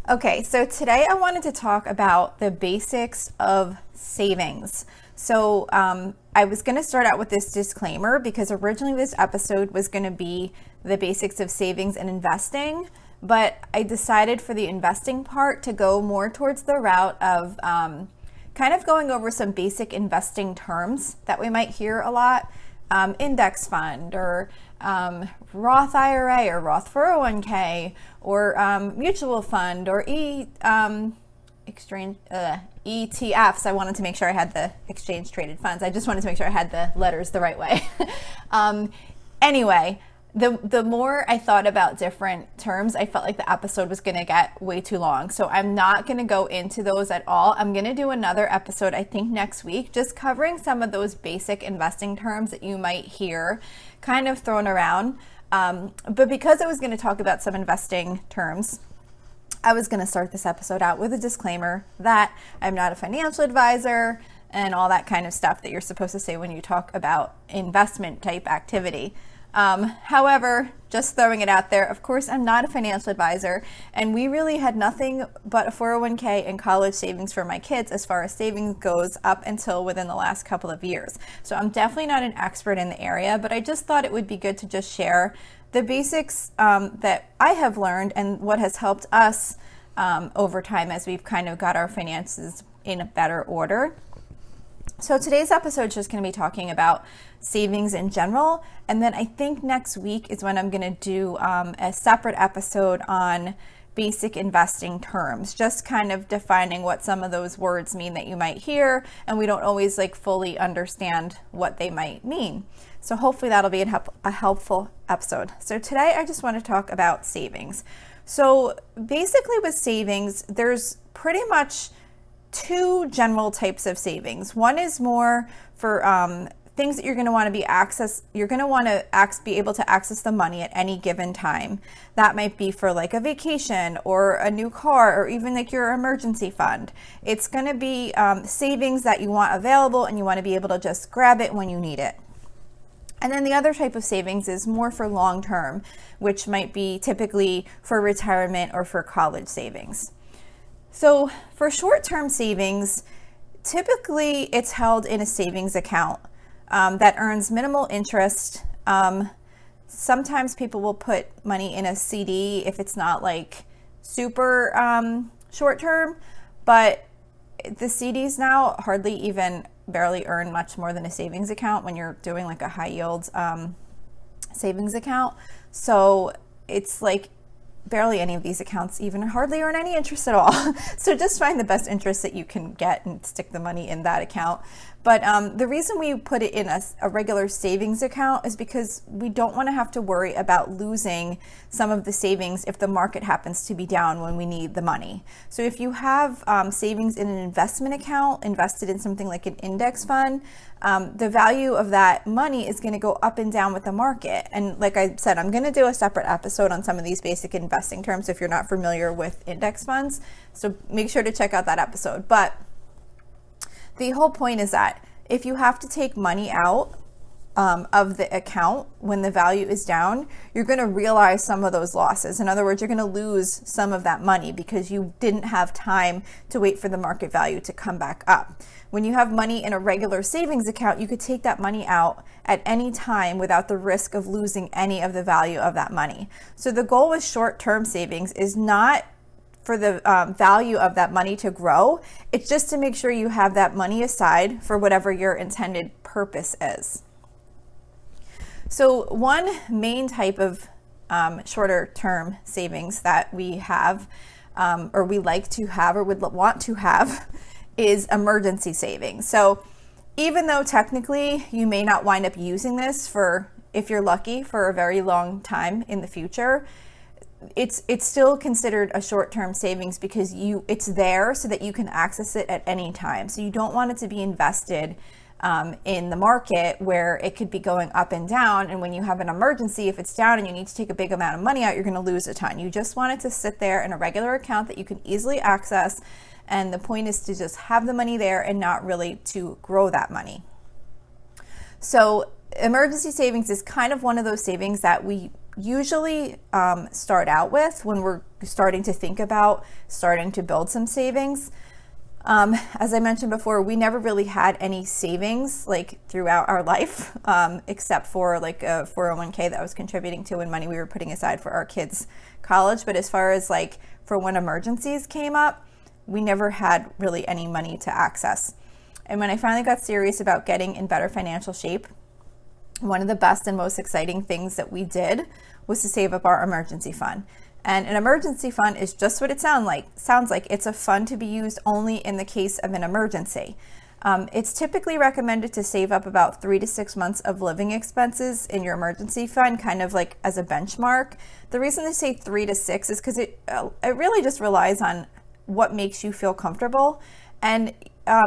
Okay, so today I wanted to talk about the basics of savings. I was going to start out with this disclaimer because originally this episode was going to be the basics of savings and investing, but I decided for the investing part to go more towards the route of kind of going over some basic investing terms that we might hear a lot. Index fund or Roth IRA or Roth 401k or mutual fund or ETFs. I wanted to make sure I had the exchange traded funds. I just wanted to make sure I had the letters the right way. Anyway, the more I thought about different terms, I felt like the episode was going to get way too long. So I'm not going to go into those at all. I'm going to do another episode, I think next week, just covering some of those basic investing terms that you might hear kind of thrown around. But because I was going to talk about some investing terms, I was going to start this episode out with a disclaimer that I'm not a financial advisor and all that kind of stuff that you're supposed to say when you talk about investment type activity. However, just throwing it out there, of course, I'm not a financial advisor, and we really had nothing but a 401k and college savings for my kids as far as savings goes up until within the last couple of years. So I'm definitely not an expert in the area, but I just thought it would be good to just share the basics that I have learned and what has helped us over time as we've kind of got our finances in a better order. So today's episode is just going to be talking about savings in general, and then I think next week is when I'm going to do a separate episode on basic investing terms, just kind of defining what some of those words mean that you might hear, and we don't always fully understand what they might mean. So hopefully that'll be a helpful episode. So today I just want to talk about savings. So basically with savings, there's pretty much two general types of savings. One is more for things that you're going to want to be able to access the money at any given time. That might be for like a vacation or a new car or even like your emergency fund. It's going to be savings that you want available and you want to be able to just grab it when you need it. And then the other type of savings is more for long term, which might be typically for retirement or for college savings. So for short-term savings, typically it's held in a savings account that earns minimal interest. Sometimes people will put money in a CD if it's not like super short-term, but the CDs now hardly even barely earn much more than a savings account when you're doing like a high-yield savings account. So it's like barely any of these accounts even hardly earn any interest at all. So just find the best interest that you can get and stick the money in that account. But the reason we put it in a regular savings account is because we don't want to have to worry about losing some of the savings if the market happens to be down when we need the money. So if you have savings in an investment account invested in something like an index fund, the value of that money is going to go up and down with the market. And like I said, I'm going to do a separate episode on some of these basic investing terms if you're not familiar with index funds. So make sure to check out that episode. But the whole point is that if you have to take money out of the account when the value is down, you're going to realize some of those losses. In other words, you're going to lose some of that money because you didn't have time to wait for the market value to come back up. When you have money in a regular savings account, you could take that money out at any time without the risk of losing any of the value of that money. So the goal with short-term savings is not for the value of that money to grow. It's just to make sure you have that money aside for whatever your intended purpose is. So one main type of shorter term savings that we have or we like to have or would want to have is emergency savings. So even though technically you may not wind up using this for, if you're lucky, for a very long time in the future, it's still considered a short-term savings because it's there so that you can access it at any time. So you don't want it to be invested in the market where it could be going up and down, and when you have an emergency, if it's down and you need to take a big amount of money out, you're going to lose a ton. You just want it to sit there in a regular account that you can easily access, and the point is to just have the money there and not really to grow that money. So emergency savings is kind of one of those savings that we usually start out with when we're starting to think about starting to build some savings. As I mentioned before, we never really had any savings like throughout our life, except for like a 401k that I was contributing to and money we were putting aside for our kids' college. But as far as like for when emergencies came up, we never had really any money to access. And when I finally got serious about getting in better financial shape, one of the best and most exciting things that we did was to save up our emergency fund. And an emergency fund is just what it sounds like. It's a fund to be used only in the case of an emergency. It's typically recommended to save up about 3 to 6 months of living expenses in your emergency fund, kind of like as a benchmark. The reason they say 3 to 6 is because it really just relies on what makes you feel comfortable. And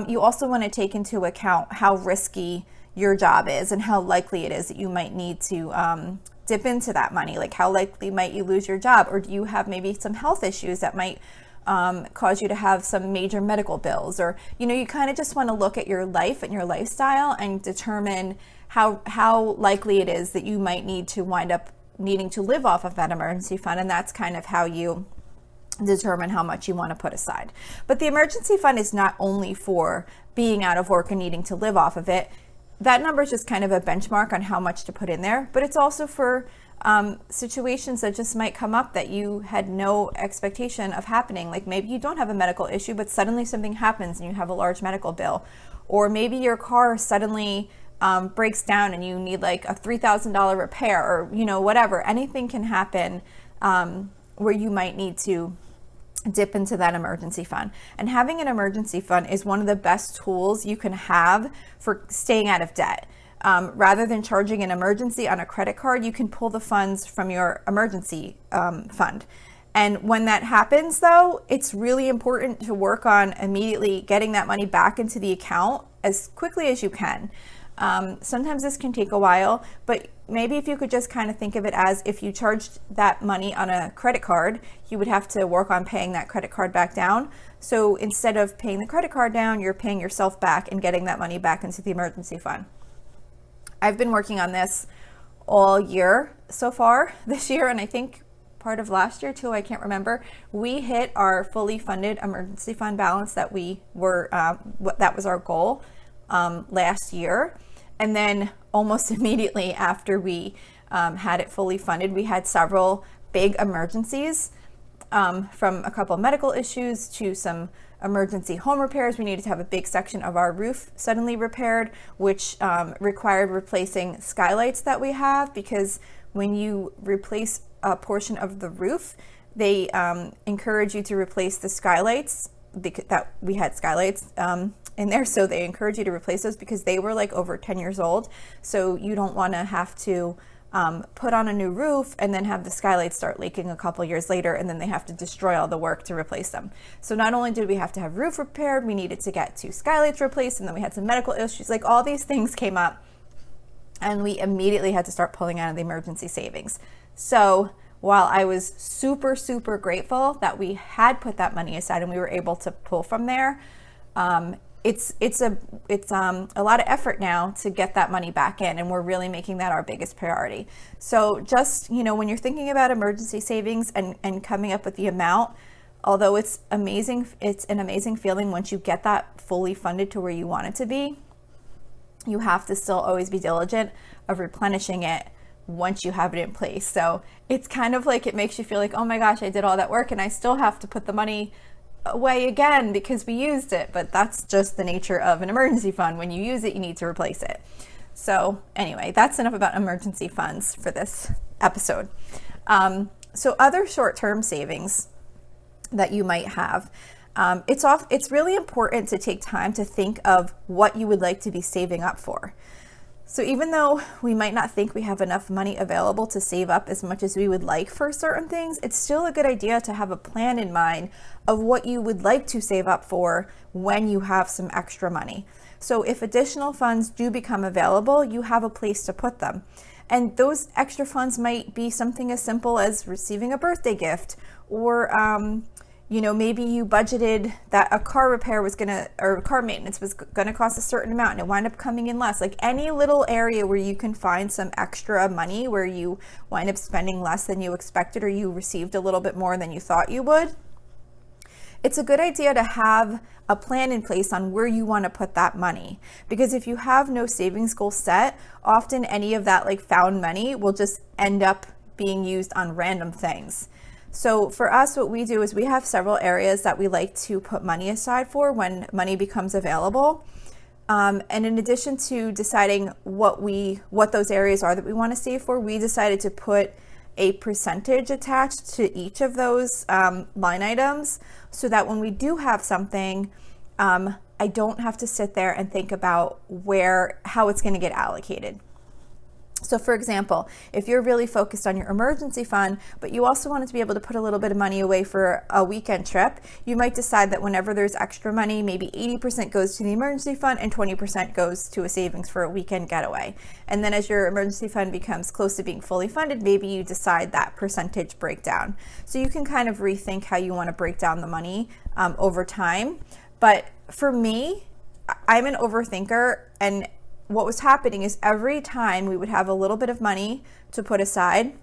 you also want to take into account how risky your job is and how likely it is that you might need to dip into that money. Like how likely might you lose your job, or do you have maybe some health issues that might cause you to have some major medical bills, or you kind of just want to look at your life and your lifestyle and determine how likely it is that you might need to wind up needing to live off of that emergency fund. And that's kind of how you determine how much you want to put aside. But the emergency fund is not only for being out of work and needing to live off of it. That number is just kind of a benchmark on how much to put in there, but it's also for situations that just might come up that you had no expectation of happening. Like maybe you don't have a medical issue, but suddenly something happens and you have a large medical bill. Or maybe your car suddenly breaks down and you need like a $3,000 repair, or whatever. Anything can happen where you might need to dip into that emergency fund. And having an emergency fund is one of the best tools you can have for staying out of debt. Rather than charging an emergency on a credit card, you can pull the funds from your emergency fund. And when that happens, though, it's really important to work on immediately getting that money back into the account as quickly as you can. Sometimes this can take a while, but maybe if you could just kind of think of it as if you charged that money on a credit card, you would have to work on paying that credit card back down. So instead of paying the credit card down, you're paying yourself back and getting that money back into the emergency fund. I've been working on this all year so far this year, and I think part of last year too, I can't remember. We hit our fully funded emergency fund balance that we were, that was our goal last year. And then almost immediately after we had it fully funded, we had several big emergencies, from a couple of medical issues to some emergency home repairs. We needed to have a big section of our roof suddenly repaired, which required replacing skylights that we have, because when you replace a portion of the roof, they encourage you to replace the skylights, because that we had skylights in there, so they encourage you to replace those because they were like over 10 years old. So you don't want to have to put on a new roof and then have the skylights start leaking a couple years later, and then they have to destroy all the work to replace them. So not only did we have to have roof repaired, we needed to get 2 skylights replaced, and then we had some medical issues. Like all these things came up, and we immediately had to start pulling out of the emergency savings. So while I was super, super grateful that we had put that money aside and we were able to pull from there, it's a lot of effort now to get that money back in, and we're really making that our biggest priority. So just, when you're thinking about emergency savings and coming up with the amount, although it's amazing, it's an amazing feeling once you get that fully funded to where you want it to be, you have to still always be diligent of replenishing it once you have it in place. So it's kind of like, it makes you feel like, oh my gosh, I did all that work and I still have to put the money away again because we used it. But that's just the nature of an emergency fund. When you use it, you need to replace it. So anyway, that's enough about emergency funds for this episode. So other short-term savings that you might have, it's really important to take time to think of what you would like to be saving up for. So even though we might not think we have enough money available to save up as much as we would like for certain things, it's still a good idea to have a plan in mind of what you would like to save up for when you have some extra money. So if additional funds do become available, you have a place to put them. And those extra funds might be something as simple as receiving a birthday gift, or You know, maybe you budgeted that a car repair was gonna, or car maintenance was gonna cost a certain amount and it wound up coming in less. Like any little area where you can find some extra money, where you wind up spending less than you expected, or you received a little bit more than you thought you would. It's a good idea to have a plan in place on where you want to put that money, because if you have no savings goal set, often any of that like found money will just end up being used on random things. So for us, what we do is we have several areas that we like to put money aside for when money becomes available. And in addition to deciding what those areas are that we want to save for, we decided to put a percentage attached to each of those line items, so that when we do have something, I don't have to sit there and think about how it's going to get allocated. So for example, if you're really focused on your emergency fund, but you also wanted to be able to put a little bit of money away for a weekend trip, you might decide that whenever there's extra money, maybe 80% goes to the emergency fund and 20% goes to a savings for a weekend getaway. And then as your emergency fund becomes close to being fully funded, maybe you decide that percentage breakdown. So you can kind of rethink how you want to break down the money over time. But for me, I'm an overthinker, and what was happening is every time we would have a little bit of money to put aside,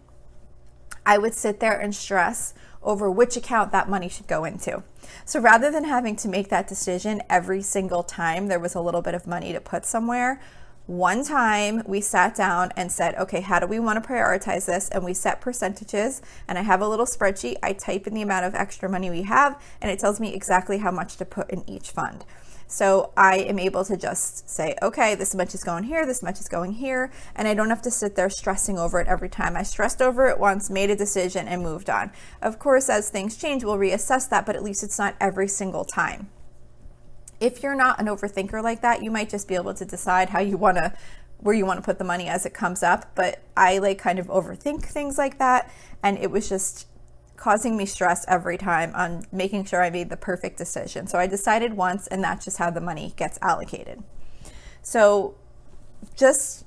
I would sit there and stress over which account that money should go into. So rather than having to make that decision every single time there was a little bit of money to put somewhere, one time we sat down and said, okay, how do we want to prioritize this? And we set percentages, and I have a little spreadsheet. I type in the amount of extra money we have, and it tells me exactly how much to put in each fund. So I am able to just say, okay, this much is going here, this much is going here, and I don't have to sit there stressing over it every time. I stressed over it once, made a decision, and moved on. Of course, as things change, we'll reassess that, but at least it's not every single time. If you're not an overthinker like that, you might just be able to decide where you want to put the money as it comes up. But I like kind of overthink things like that, and it was just causing me stress every time on making sure I made the perfect decision. So I decided once, and that's just how the money gets allocated. So just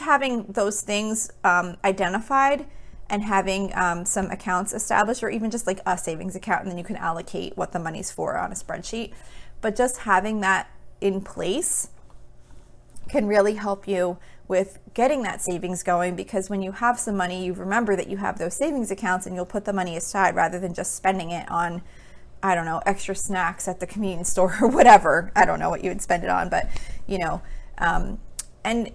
having those things identified, and having some accounts established, or even just like a savings account, and then you can allocate what the money's for on a spreadsheet. But just having that in place can really help you with getting that savings going, because when you have some money, you remember that you have those savings accounts, and you'll put the money aside rather than just spending it on, I don't know, extra snacks at the convenience store or whatever. I don't know what you would spend it on, but you know, and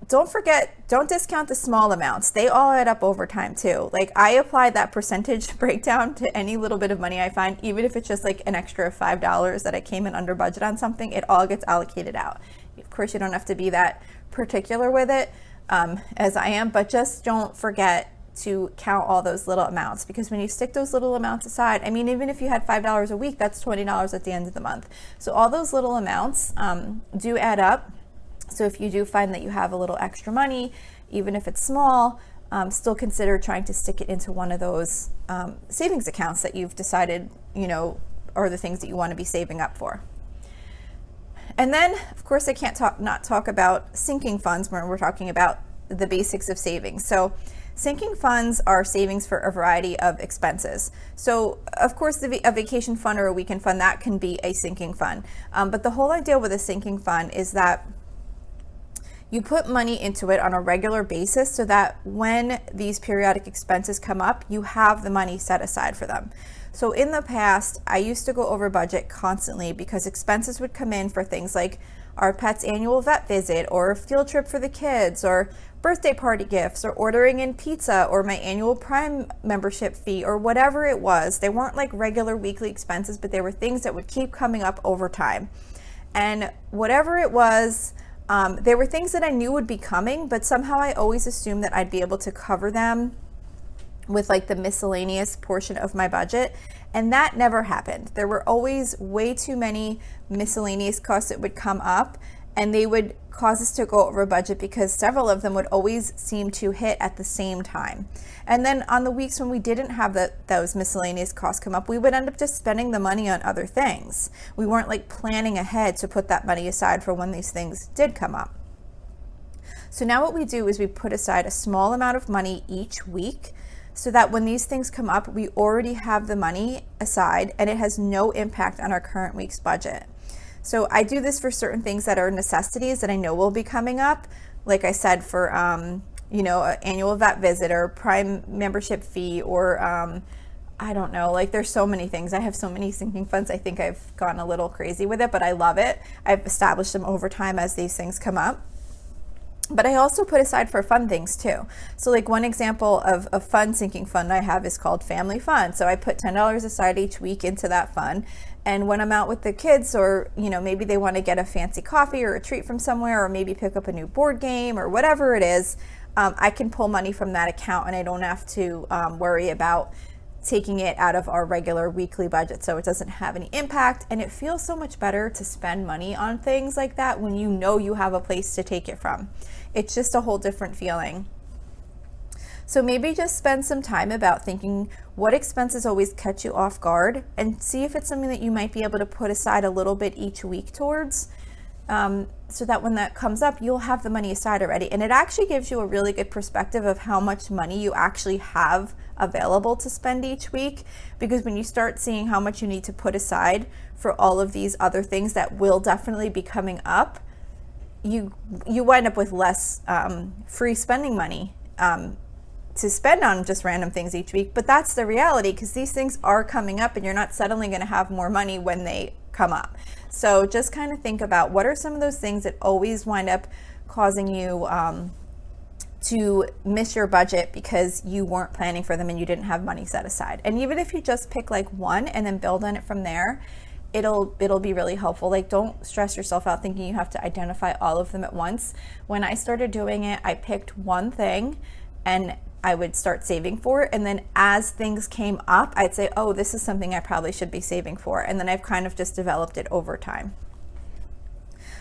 don't forget, don't discount the small amounts. They all add up over time too. Like I applied that percentage breakdown to any little bit of money I find, even if it's just like an extra $5 that I came in under budget on something, it all gets allocated out. Of course, you don't have to be that particular with it as I am, but just don't forget to count all those little amounts, because when you stick those little amounts aside, I mean, even if you had $5 a week, that's $20 at the end of the month. So all those little amounts do add up. So if you do find that you have a little extra money, even if it's small, still consider trying to stick it into one of those savings accounts that you've decided, you know, are the things that you want to be saving up for. And then, of course, I can't not talk about sinking funds when we're talking about the basics of savings. So sinking funds are savings for a variety of expenses. So of course, a vacation fund or a weekend fund, that can be a sinking fund. But the whole idea with a sinking fund is that you put money into it on a regular basis, so that when these periodic expenses come up, you have the money set aside for them. So in the past, I used to go over budget constantly, because expenses would come in for things like our pet's annual vet visit, or a field trip for the kids, or birthday party gifts, or ordering in pizza, or my annual Prime membership fee, or whatever it was. They weren't like regular weekly expenses, but they were things that would keep coming up over time. And whatever it was, there were things that I knew would be coming, but somehow I always assumed that I'd be able to cover them with like the miscellaneous portion of my budget, and that never happened. There were always way too many miscellaneous costs that would come up, and they would cause us to go over budget, because several of them would always seem to hit at the same time. And then on the weeks when we didn't have those miscellaneous costs come up, we would end up just spending the money on other things. We weren't like planning ahead to put that money aside for when these things did come up. So now what we do is we put aside a small amount of money each week so that when these things come up, we already have the money aside and it has no impact on our current week's budget. So I do this for certain things that are necessities that I know will be coming up. Like I said, for an annual vet visit or Prime membership fee, or I don't know, like there's so many things. I have so many sinking funds. I think I've gone a little crazy with it, but I love it. I've established them over time as these things come up. But I also put aside for fun things too. So like one example of a fun sinking fund I have is called Family Fun. So I put $10 aside each week into that fund. And when I'm out with the kids, or maybe they want to get a fancy coffee or a treat from somewhere, or maybe pick up a new board game or whatever it is, I can pull money from that account and I don't have to worry about taking it out of our regular weekly budget, so it doesn't have any impact. And it feels so much better to spend money on things like that when you know you have a place to take it from. It's just a whole different feeling. So maybe just spend some time about thinking what expenses always catch you off guard, and see if it's something that you might be able to put aside a little bit each week towards, so that when that comes up, you'll have the money aside already. And it actually gives you a really good perspective of how much money you actually have available to spend each week, because when you start seeing how much you need to put aside for all of these other things that will definitely be coming up, you wind up with less free spending money to spend on just random things each week. But that's the reality, because these things are coming up and you're not suddenly going to have more money when they come up. So just kind of think about what are some of those things that always wind up causing you to miss your budget because you weren't planning for them and you didn't have money set aside. And even if you just pick like one and then build on it from there, it'll be really helpful. Like, don't stress yourself out thinking you have to identify all of them at once. When I started doing it, I picked one thing and I would start saving for it. And then as things came up, I'd say, oh, this is something I probably should be saving for. And then I've kind of just developed it over time.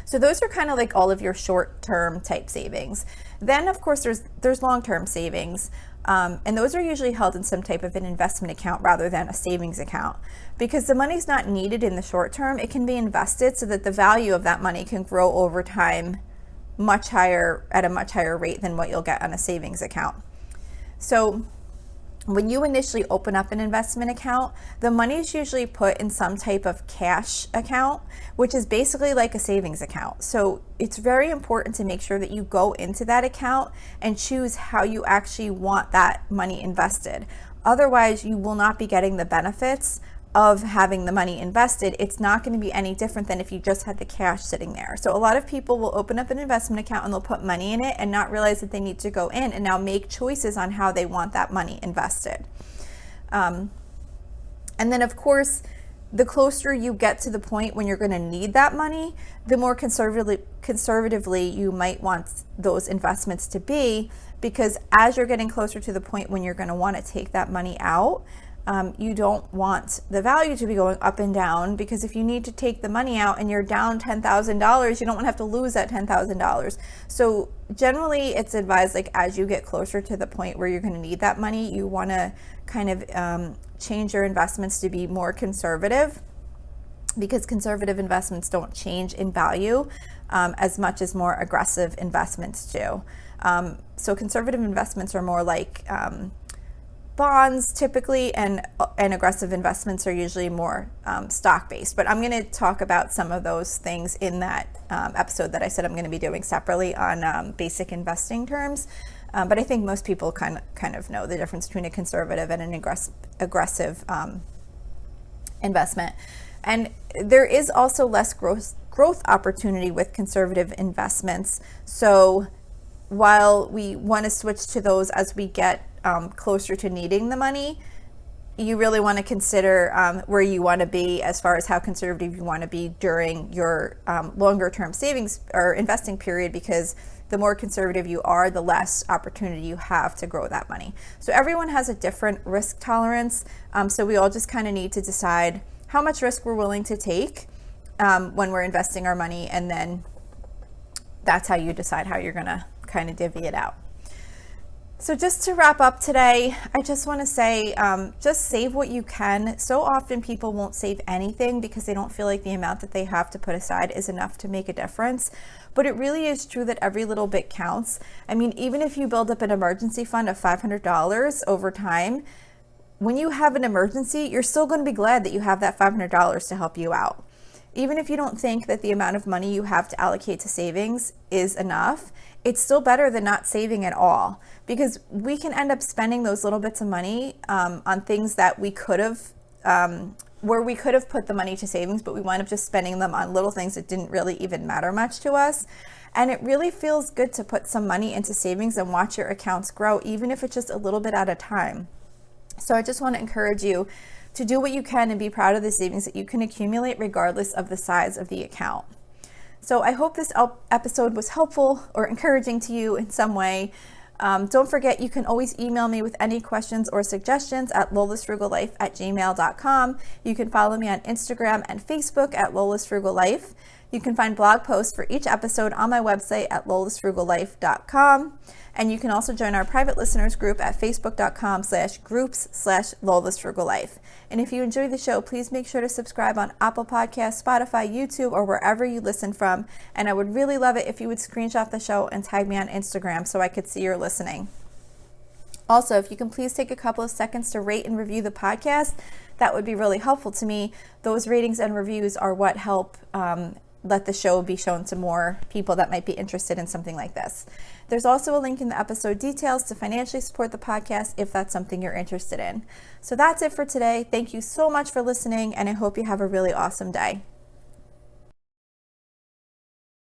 So those are kind of like all of your short-term type savings. Then of course there's long-term savings. And those are usually held in some type of an investment account rather than a savings account, because the money's not needed in the short term. It can be invested so that the value of that money can grow over time at a much higher rate than what you'll get on a savings account. So when you initially open up an investment account, the money is usually put in some type of cash account, which is basically like a savings account. So it's very important to make sure that you go into that account and choose how you actually want that money invested. Otherwise, you will not be getting the benefits of having the money invested. It's not going to be any different than if you just had the cash sitting there. So a lot of people will open up an investment account and they'll put money in it and not realize that they need to go in and now make choices on how they want that money invested. And then of course, the closer you get to the point when you're going to need that money, the more conservatively you might want those investments to be, because as you're getting closer to the point when you're going to want to take that money out, you don't want the value to be going up and down, because if you need to take the money out and you're down $10,000, you don't want to have to lose that $10,000. So generally it's advised, like, as you get closer to the point where you're going to need that money, you want to kind of change your investments to be more conservative, because conservative investments don't change in value as much as more aggressive investments do. So conservative investments are more like bonds typically, and aggressive investments are usually more stock-based. But I'm going to talk about some of those things in that episode that I said I'm going to be doing separately on basic investing terms. But I think most people kind of know the difference between a conservative and an aggressive investment. And there is also less growth opportunity with conservative investments. So while we want to switch to those as we get closer to needing the money, you really want to consider where you want to be as far as how conservative you want to be during your longer term savings or investing period, because the more conservative you are, the less opportunity you have to grow that money. So everyone has a different risk tolerance. So we all just kind of need to decide how much risk we're willing to take when we're investing our money, and then that's how you decide how you're going to kind of divvy it out. So just to wrap up today, I just want to say, just save what you can. So often people won't save anything because they don't feel like the amount that they have to put aside is enough to make a difference. But it really is true that every little bit counts. I mean, even if you build up an emergency fund of $500 over time, when you have an emergency, you're still going to be glad that you have that $500 to help you out. Even if you don't think that the amount of money you have to allocate to savings is enough, it's still better than not saving at all, because we can end up spending those little bits of money on things that we could have, where we could have put the money to savings, but we wind up just spending them on little things that didn't really even matter much to us. And it really feels good to put some money into savings and watch your accounts grow, even if it's just a little bit at a time. So I just want to encourage you to do what you can and be proud of the savings that you can accumulate regardless of the size of the account. So I hope this episode was helpful or encouraging to you in some way. Don't forget, you can always email me with any questions or suggestions at lolasfrugallife@gmail.com. You can follow me on Instagram and Facebook at lolasfrugallife. You can find blog posts for each episode on my website at lolasfrugallife.com. And you can also join our private listeners group at facebook.com/groups/lolasfrugallife. And if you enjoy the show, please make sure to subscribe on Apple Podcasts, Spotify, YouTube, or wherever you listen from. And I would really love it if you would screenshot the show and tag me on Instagram so I could see you're listening. Also, if you can please take a couple of seconds to rate and review the podcast, that would be really helpful to me. Those ratings and reviews are what help let the show be shown to more people that might be interested in something like this. There's also a link in the episode details to financially support the podcast if that's something you're interested in. So that's it for today. Thank you so much for listening, and I hope you have a really awesome day.